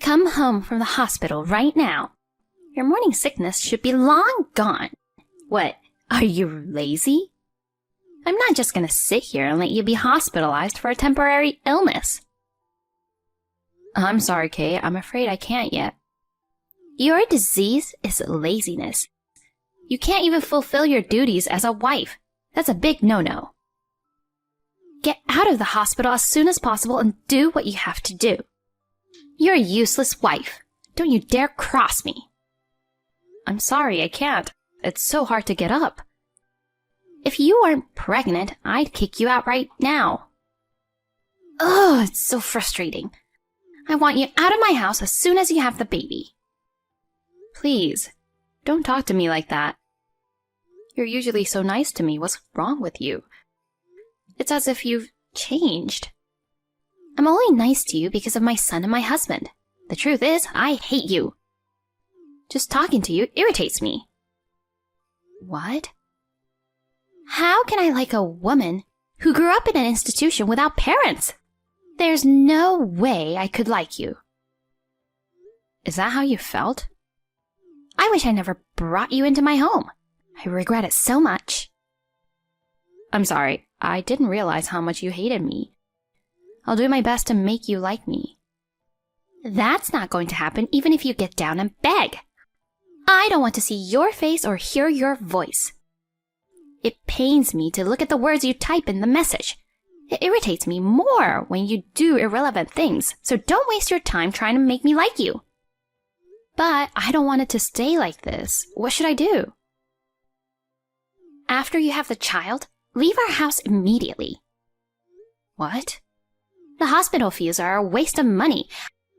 Come home from the hospital right now. Your morning sickness should be long gone. What, are you lazy? I'm not just going to sit here and let you be hospitalized for a temporary illness. I'm sorry, Kay. I'm afraid I can't yet. Your disease is laziness. You can't even fulfill your duties as a wife. That's a big no-no. Get out of the hospital as soon as possible and do what you have to do. You're a useless wife. Don't you dare cross me. I'm sorry, I can't. It's so hard to get up. If you weren't pregnant, I'd kick you out right now. Ugh, it's so frustrating. I want you out of my house as soon as you have the baby. Please, don't talk to me like that. You're usually so nice to me. What's wrong with you? It's as if you've changed. I'm only nice to you because of my son and my husband. The truth is, I hate you. Just talking to you irritates me. What? How can I like a woman who grew up in an institution without parents? There's no way I could like you. Is that how you felt? I wish I never brought you into my home. I regret it so much. I'm sorry. I didn't realize how much you hated me. I'll do my best to make you like me. That's not going to happen even if you get down and beg. I don't want to see your face or hear your voice. It pains me to look at the words you type in the message. It irritates me more when you do irrelevant things, so don't waste your time trying to make me like you. But I don't want it to stay like this. What should I do? After you have the child, leave our house immediately. What? The hospital fees are a waste of money.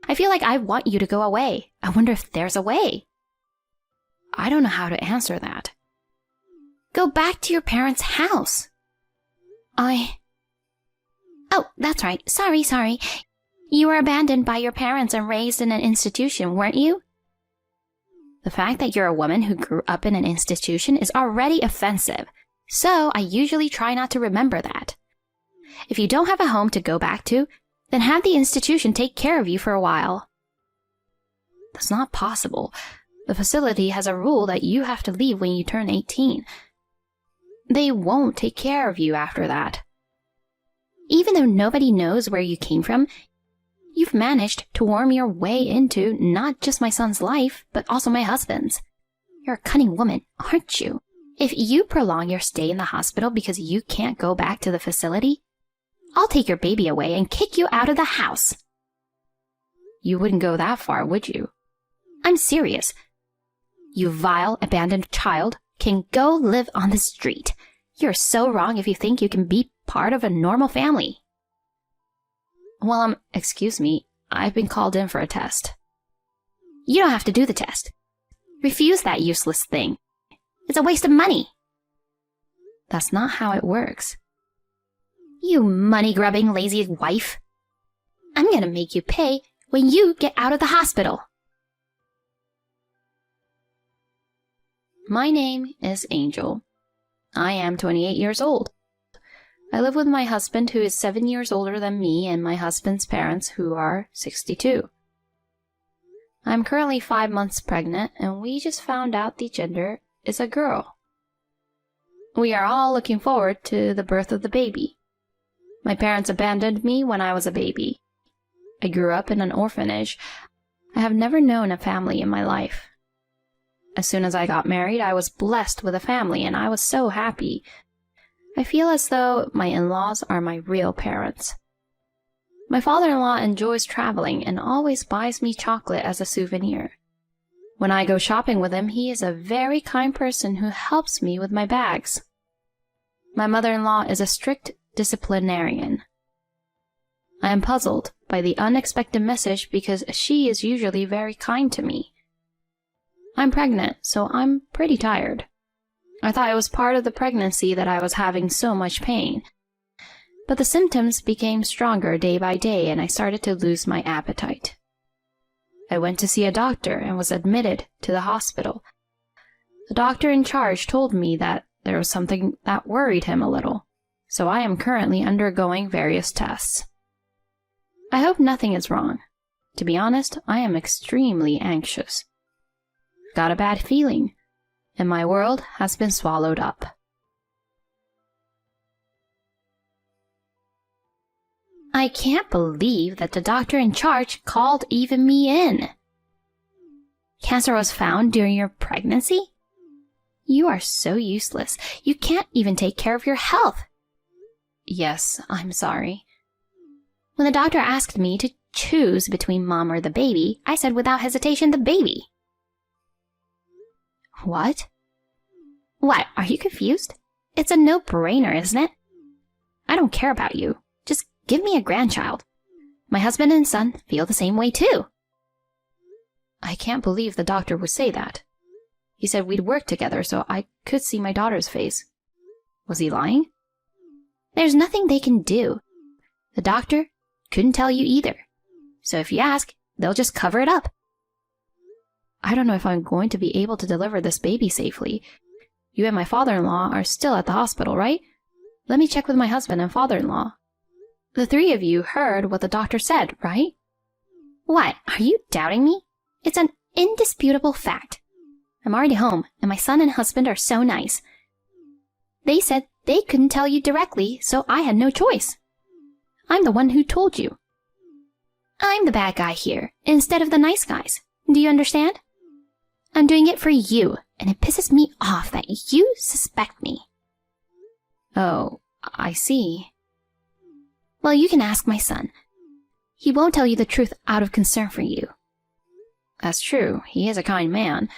I feel like I want you to go away. I wonder if there's a way. I don't know how to answer that. Go back to your parents' house. Oh, that's right. Sorry. You were abandoned by your parents and raised in an institution, weren't you? The fact that you're a woman who grew up in an institution is already offensive, so I usually try not to remember that. If you don't have a home to go back to, then have the institution take care of you for a while. That's not possible. The facility has a rule that you have to leave when you turn 18. They won't take care of you after that. Even though nobody knows where you came from, you've managed to worm your way into not just my son's life, but also my husband's. You're a cunning woman, aren't you? If you prolong your stay in the hospital because you can't go back to the facility, I'll take your baby away and kick you out of the house. You wouldn't go that far, would you? I'm serious. You vile, abandoned child can go live on the street. You're so wrong if you think you can be part of a normal family. Well, excuse me, I've been called in for a test. You don't have to do the test. Refuse that useless thing. It's a waste of money. That's not how it works. You money-grubbing, lazy wife. I'm gonna make you pay when you get out of the hospital. My name is Angel. I am 28 years old. I live with my husband, who is 7 years older than me, and my husband's parents, who are 62. I'm currently 5 months pregnant, and we just found out the gender is a girl. We are all looking forward to the birth of the baby. My parents abandoned me when I was a baby. I grew up in an orphanage. I have never known a family in my life. As soon as I got married, I was blessed with a family, and I was so happy. I feel as though my in-laws are my real parents. My father-in-law enjoys traveling and always buys me chocolate as a souvenir. When I go shopping with him, he is a very kind person who helps me with my bags. My mother-in-law is a strict disciplinarian. I am puzzled by the unexpected message because she is usually very kind to me. I'm pregnant, so I'm pretty tired. I thought it was part of the pregnancy that I was having so much pain. But the symptoms became stronger day by day, and I started to lose my appetite. I went to see a doctor and was admitted to the hospital. The doctor in charge told me that there was something that worried him a little, so I am currently undergoing various tests. I hope nothing is wrong. To be honest, I am extremely anxious. Got a bad feeling, and my world has been swallowed up. I can't believe that the doctor in charge called even me in. Cancer was found during your pregnancy? You are so useless. You can't even take care of your health. Yes, I'm sorry. When the doctor asked me to choose between mom or the baby, I said without hesitation the baby. What? What, are you confused? It's a no-brainer, isn't it? I don't care about you. Just give me a grandchild. My husband and son feel the same way too. I can't believe the doctor would say that. He said we'd work together so I could see my daughter's face. Was he lying? There's nothing they can do. The doctor couldn't tell you either. So if you ask, they'll just cover it up. I don't know if I'm going to be able to deliver this baby safely. You and my father-in-law are still at the hospital, right? Let me check with my husband and father-in-law. The three of you heard what the doctor said, right? What, are you doubting me? It's an indisputable fact. I'm already home, and my son and husband are so nice. They said they couldn't tell you directly, so I had no choice. I'm the one who told you. I'm the bad guy here, instead of the nice guys. Do you understand? I'm doing it for you, and it pisses me off that you suspect me. Oh, I see. Well, you can ask my son. He won't tell you the truth out of concern for you. That's true, he is a kind man.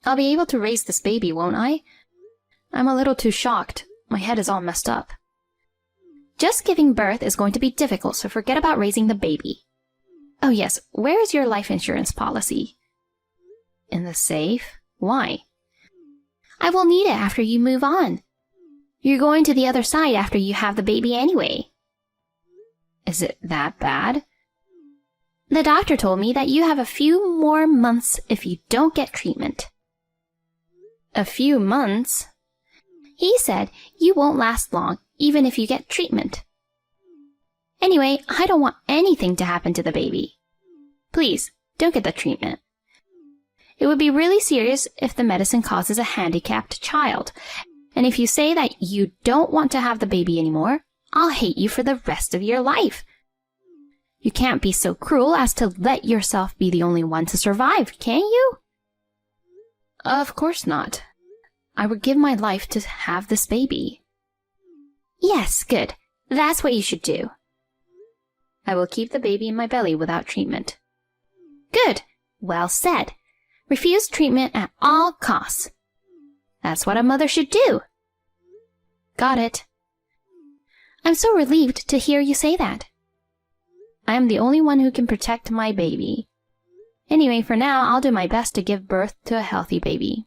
I'll be able to raise this baby, won't I? I'm a little too shocked. My head is all messed up. Just giving birth is going to be difficult, so forget about raising the baby. Oh yes, where is your life insurance policy? In the safe? Why? I will need it after you move on. You're going to the other side after you have the baby anyway. Is it that bad? The doctor told me that you have a few more months if you don't get treatment. A few months? He said you won't last long, even if you get treatment. Anyway, I don't want anything to happen to the baby. Please, don't get the treatment. It would be really serious if the medicine causes a handicapped child. And if you say that you don't want to have the baby anymore, I'll hate you for the rest of your life. You can't be so cruel as to let yourself be the only one to survive, can you? Of course not. I would give my life to have this baby. Yes, good. That's what you should do. I will keep the baby in my belly without treatment. Good. Well said. Refuse treatment at all costs. That's what a mother should do. Got it. I'm so relieved to hear you say that. I am the only one who can protect my baby. Anyway, for now, I'll do my best to give birth to a healthy baby.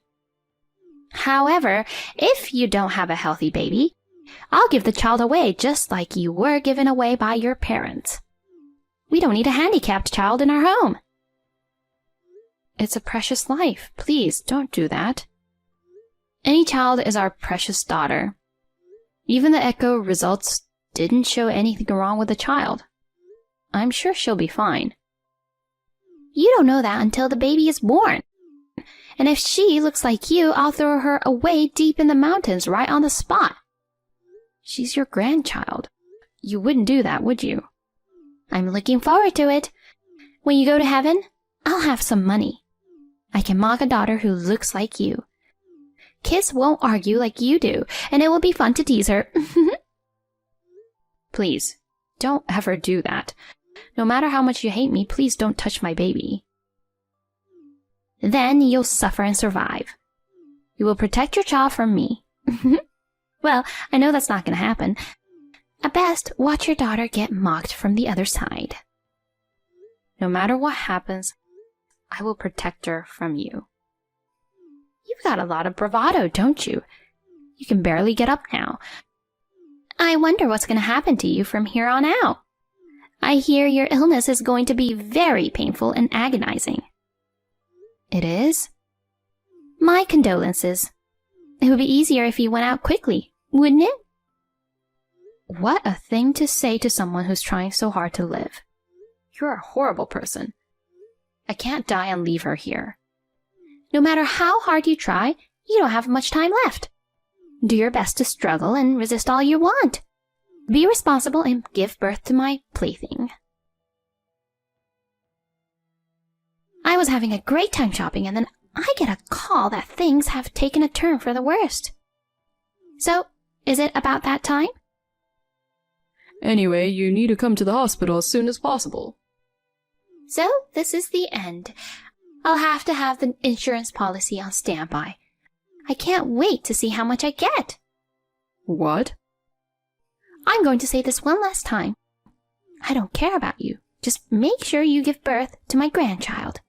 However, if you don't have a healthy baby, I'll give the child away just like you were given away by your parents. We don't need a handicapped child in our home. It's a precious life. Please, don't do that. Any child is our precious daughter. Even the echo results didn't show anything wrong with the child. I'm sure she'll be fine. You don't know that until the baby is born. And if she looks like you, I'll throw her away deep in the mountains right on the spot. She's your grandchild. You wouldn't do that, would you? I'm looking forward to it. When you go to heaven, I'll have some money. I can mock a daughter who looks like you. Kids won't argue like you do, and it will be fun to tease her. Please, don't ever do that. No matter how much you hate me, please don't touch my baby. Then you'll suffer and survive. You will protect your child from me. Well, I know that's not going to happen. At best, watch your daughter get mocked from the other side. No matter what happens, I will protect her from you. You've got a lot of bravado, don't you? You can barely get up now. I wonder what's going to happen to you from here on out. I hear your illness is going to be very painful and agonizing. It is? My condolences. It would be easier if you went out quickly, wouldn't it? What a thing to say to someone who's trying so hard to live. You're a horrible person. I can't die and leave her here. No matter how hard you try, you don't have much time left. Do your best to struggle and resist all you want. Be responsible and give birth to my plaything. I was having a great time shopping, and then I get a call that things have taken a turn for the worst. So, is it about that time? Anyway, you need to come to the hospital as soon as possible. So, this is the end. I'll have to have the insurance policy on standby. I can't wait to see how much I get. What? I'm going to say this one last time. I don't care about you. Just make sure you give birth to my grandchild.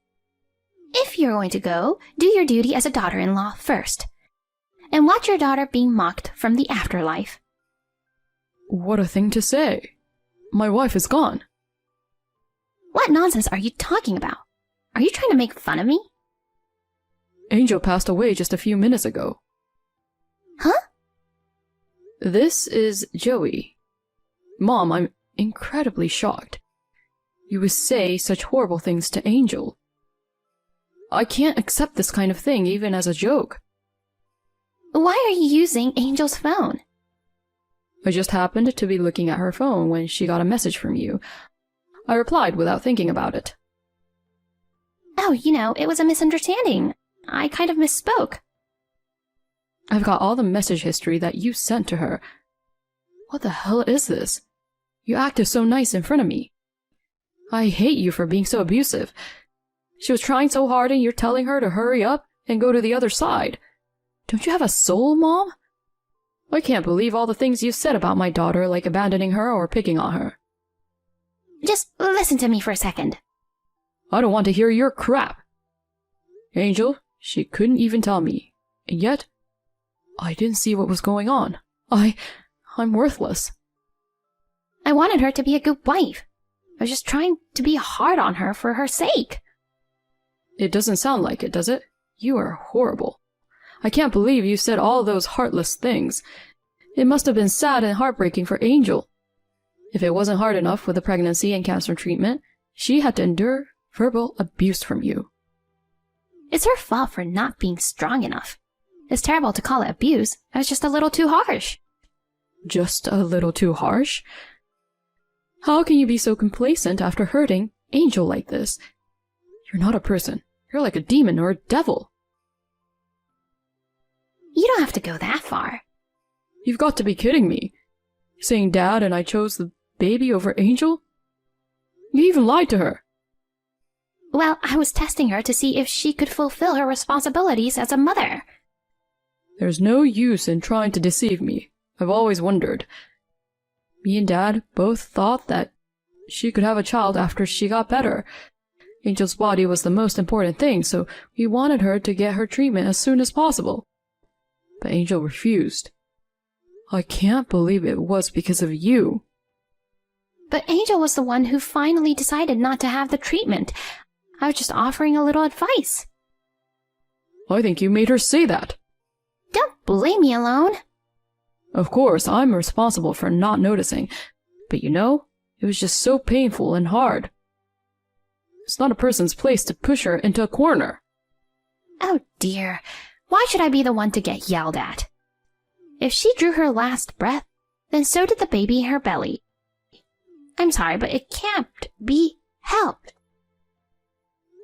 If you're going to go, do your duty as a daughter-in-law first. And watch your daughter being mocked from the afterlife. What a thing to say. My wife is gone. What nonsense are you talking about? Are you trying to make fun of me? Angel passed away just a few minutes ago. Huh? This is Joey. Mom, I'm incredibly shocked. You would say such horrible things to Angel. I can't accept this kind of thing even as a joke. Why are you using Angel's phone? I just happened to be looking at her phone when she got a message from you. I replied without thinking about it. Oh, it was a misunderstanding. I kind of misspoke. I've got all the message history that you sent to her. What the hell is this? You acted so nice in front of me. I hate you for being so abusive. She was trying so hard and you're telling her to hurry up and go to the other side. Don't you have a soul, Mom? I can't believe all the things you said about my daughter, like abandoning her or picking on her. Just listen to me for a second. I don't want to hear your crap. Angel, she couldn't even tell me. And yet, I didn't see what was going on. I'm worthless. I wanted her to be a good wife. I was just trying to be hard on her for her sake. It doesn't sound like it, does it? You are horrible. I can't believe you said all those heartless things. It must have been sad and heartbreaking for Angel. If it wasn't hard enough with the pregnancy and cancer treatment, she had to endure verbal abuse from you. It's her fault for not being strong enough. It's terrible to call it abuse. I was just a little too harsh. Just a little too harsh? How can you be so complacent after hurting Angel like this? You're not a person. You're like a demon or a devil. You don't have to go that far. You've got to be kidding me. Saying Dad and I chose the baby over Angel? You even lied to her. Well, I was testing her to see if she could fulfill her responsibilities as a mother. There's no use in trying to deceive me. I've always wondered. Me and Dad both thought that she could have a child after she got better. Angel's body was the most important thing, so we wanted her to get her treatment as soon as possible. But Angel refused. I can't believe it was because of you. But Angel was the one who finally decided not to have the treatment. I was just offering a little advice. I think you made her say that. Don't blame me alone. Of course, I'm responsible for not noticing. But it was just so painful and hard. It's not a person's place to push her into a corner. Oh dear. Why should I be the one to get yelled at? If she drew her last breath, then so did the baby in her belly. I'm sorry, but it can't be helped.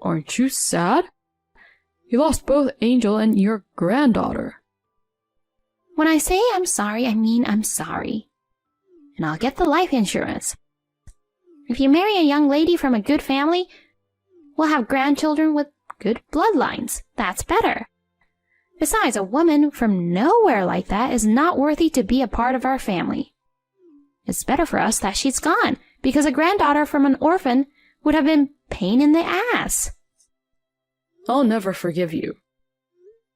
Aren't you sad? You lost both Angel and your granddaughter. When I say I'm sorry, I mean I'm sorry. And I'll get the life insurance. If you marry a young lady from a good family, we'll have grandchildren with good bloodlines. That's better. Besides, a woman from nowhere like that is not worthy to be a part of our family. It's better for us that she's gone, because a granddaughter from an orphan would have been pain in the ass. I'll never forgive you.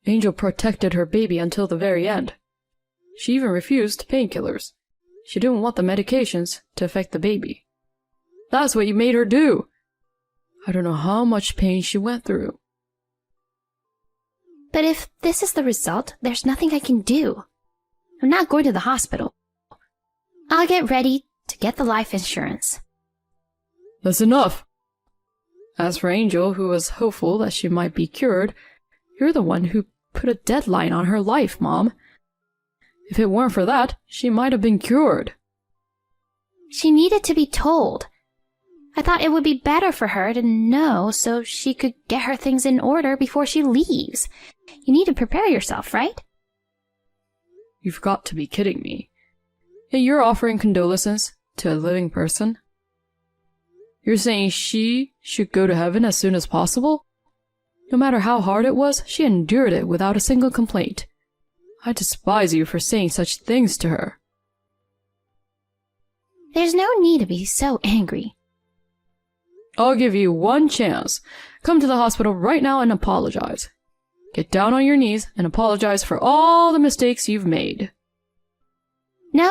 Angel protected her baby until the very end. She even refused painkillers. She didn't want the medications to affect the baby. That's what you made her do. I don't know how much pain she went through. But if this is the result, there's nothing I can do. I'm not going to the hospital. I'll get ready to get the life insurance. That's enough. As for Angel, who was hopeful that she might be cured, you're the one who put a deadline on her life, Mom. If it weren't for that, she might have been cured. She needed to be told. I thought it would be better for her to know so she could get her things in order before she leaves. You need to prepare yourself, right? You've got to be kidding me. And you're offering condolences to a living person? You're saying she should go to heaven as soon as possible? No matter how hard it was, she endured it without a single complaint. I despise you for saying such things to her. There's no need to be so angry. I'll give you one chance. Come to the hospital right now and apologize. Get down on your knees and apologize for all the mistakes you've made. No,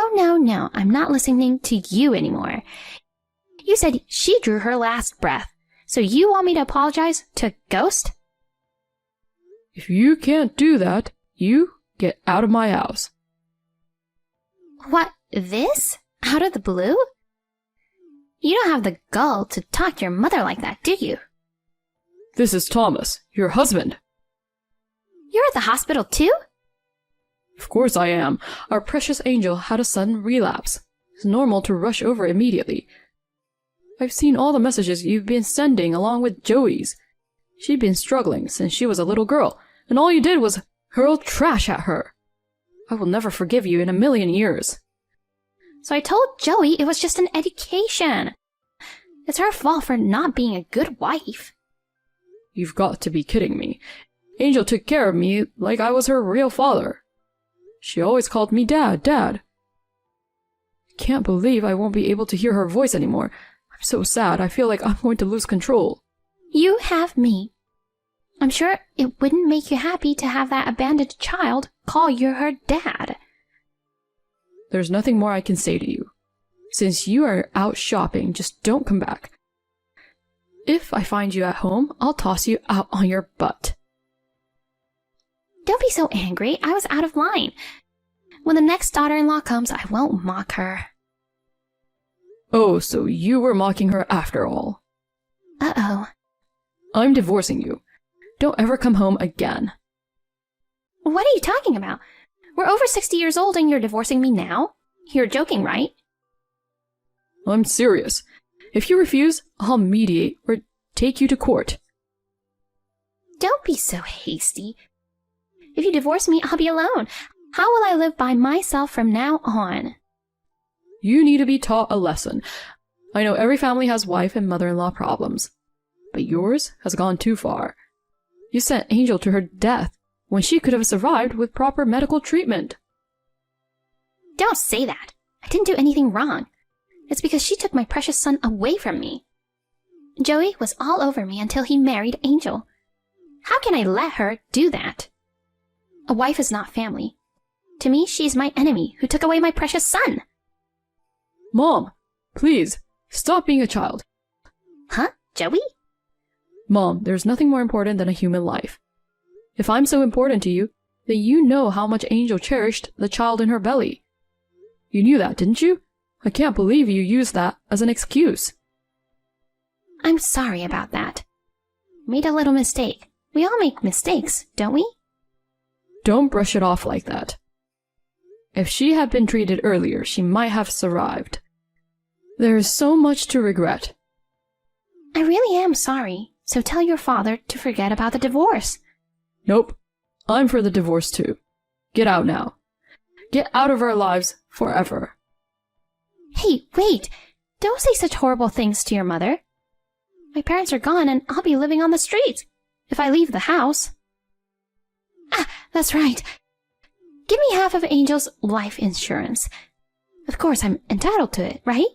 I'm not listening to you anymore. You said she drew her last breath, so you want me to apologize to a ghost? If you can't do that, you get out of my house. What, this? Out of the blue? You don't have the gall to talk to your mother like that, do you? This is Thomas, your husband. You're at the hospital too? Of course I am. Our precious Angel had a sudden relapse. It's normal to rush over immediately. I've seen all the messages you've been sending along with Joey's. She'd been struggling since she was a little girl, and all you did was hurl trash at her. I will never forgive you in a million years. So I told Joey it was just an education. It's her fault for not being a good wife. You've got to be kidding me. Angel took care of me like I was her real father. She always called me Dad, Dad. I can't believe I won't be able to hear her voice anymore. I'm so sad, I feel like I'm going to lose control. You have me. I'm sure it wouldn't make you happy to have that abandoned child call you her dad. There's nothing more I can say to you. Since you are out shopping, just don't come back. If I find you at home, I'll toss you out on your butt. Don't be so angry. I was out of line. When the next daughter-in-law comes, I won't mock her. Oh, so you were mocking her after all. Uh-oh. I'm divorcing you. Don't ever come home again. What are you talking about? We're over 60 years old and you're divorcing me now? You're joking, right? I'm serious. If you refuse, I'll mediate or take you to court. Don't be so hasty. If you divorce me, I'll be alone. How will I live by myself from now on? You need to be taught a lesson. I know every family has wife and mother-in-law problems, but yours has gone too far. You sent Angel to her death when she could have survived with proper medical treatment. Don't say that. I didn't do anything wrong. It's because she took my precious son away from me. Joey was all over me until he married Angel. How can I let her do that? A wife is not family. To me, she's my enemy who took away my precious son. Mom, please, stop being a child. Huh? Joey? Mom, there's nothing more important than a human life. If I'm so important to you, then you know how much Angel cherished the child in her belly. You knew that, didn't you? I can't believe you used that as an excuse. I'm sorry about that. Made a little mistake. We all make mistakes, don't we? Don't brush it off like that. If she had been treated earlier, she might have survived. There is so much to regret. I really am sorry, so tell your father to forget about the divorce. Nope. I'm for the divorce too. Get out now. Get out of our lives forever. Hey, wait! Don't say such horrible things to your mother. My parents are gone and I'll be living on the streets if I leave the house. Ah, that's right. Give me half of Angel's life insurance. Of course, I'm entitled to it, right?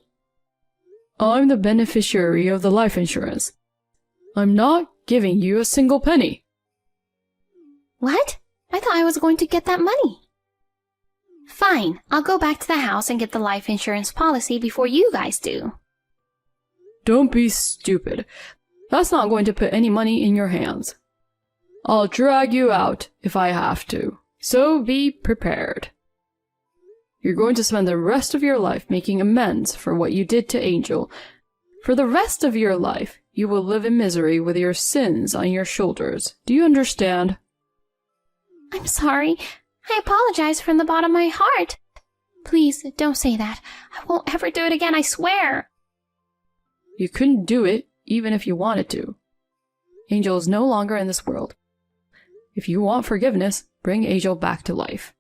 I'm the beneficiary of the life insurance. I'm not giving you a single penny. What? I thought I was going to get that money. Fine, I'll go back to the house and get the life insurance policy before you guys do. Don't be stupid. That's not going to put any money in your hands. I'll drag you out if I have to, so be prepared. You're going to spend the rest of your life making amends for what you did to Angel, For the rest of your life, you will live in misery with your sins on your shoulders. Do you understand? I'm sorry. I apologize from the bottom of my heart. Please, don't say that. I won't ever do it again, I swear. You couldn't do it, even if you wanted to. Angel is no longer in this world. If you want forgiveness, bring Angel back to life.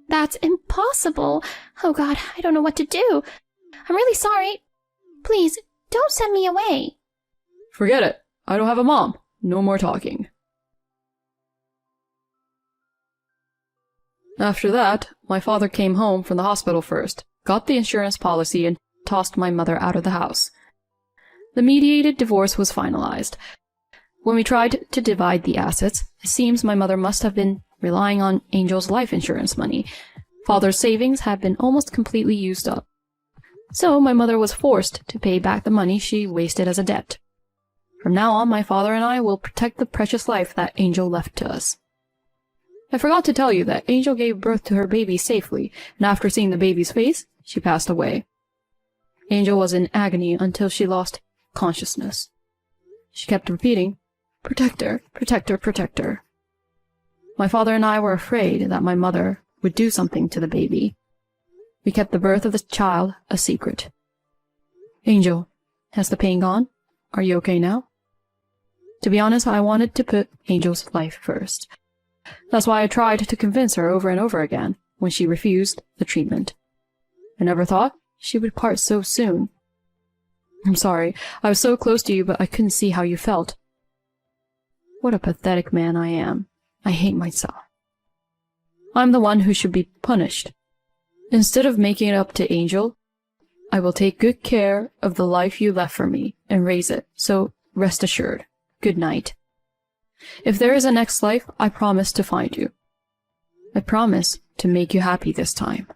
That's impossible. Oh God, I don't know what to do. I'm really sorry. Please, don't send me away. Forget it. I don't have a mom. No more talking. After that, my father came home from the hospital first, got the insurance policy, and tossed my mother out of the house. The mediated divorce was finalized. When we tried to divide the assets, it seems my mother must have been relying on Angel's life insurance money. Father's savings had been almost completely used up. So my mother was forced to pay back the money she wasted as a debt. From now on, my father and I will protect the precious life that Angel left to us. I forgot to tell you that Angel gave birth to her baby safely, and after seeing the baby's face, she passed away. Angel was in agony until she lost consciousness. She kept repeating, "Protector, protector, protector." My father and I were afraid that my mother would do something to the baby. We kept the birth of the child a secret. Angel, has the pain gone? Are you okay now? To be honest, I wanted to put Angel's life first. That's why I tried to convince her over and over again when she refused the treatment. I never thought she would part so soon. I'm sorry, I was so close to you, but I couldn't see how you felt. What a pathetic man I am. I hate myself. I'm the one who should be punished. Instead of making it up to Angel, I will take good care of the life you left for me and raise it, so rest assured. Good night. If there is a next life, I promise to find you. I promise to make you happy this time.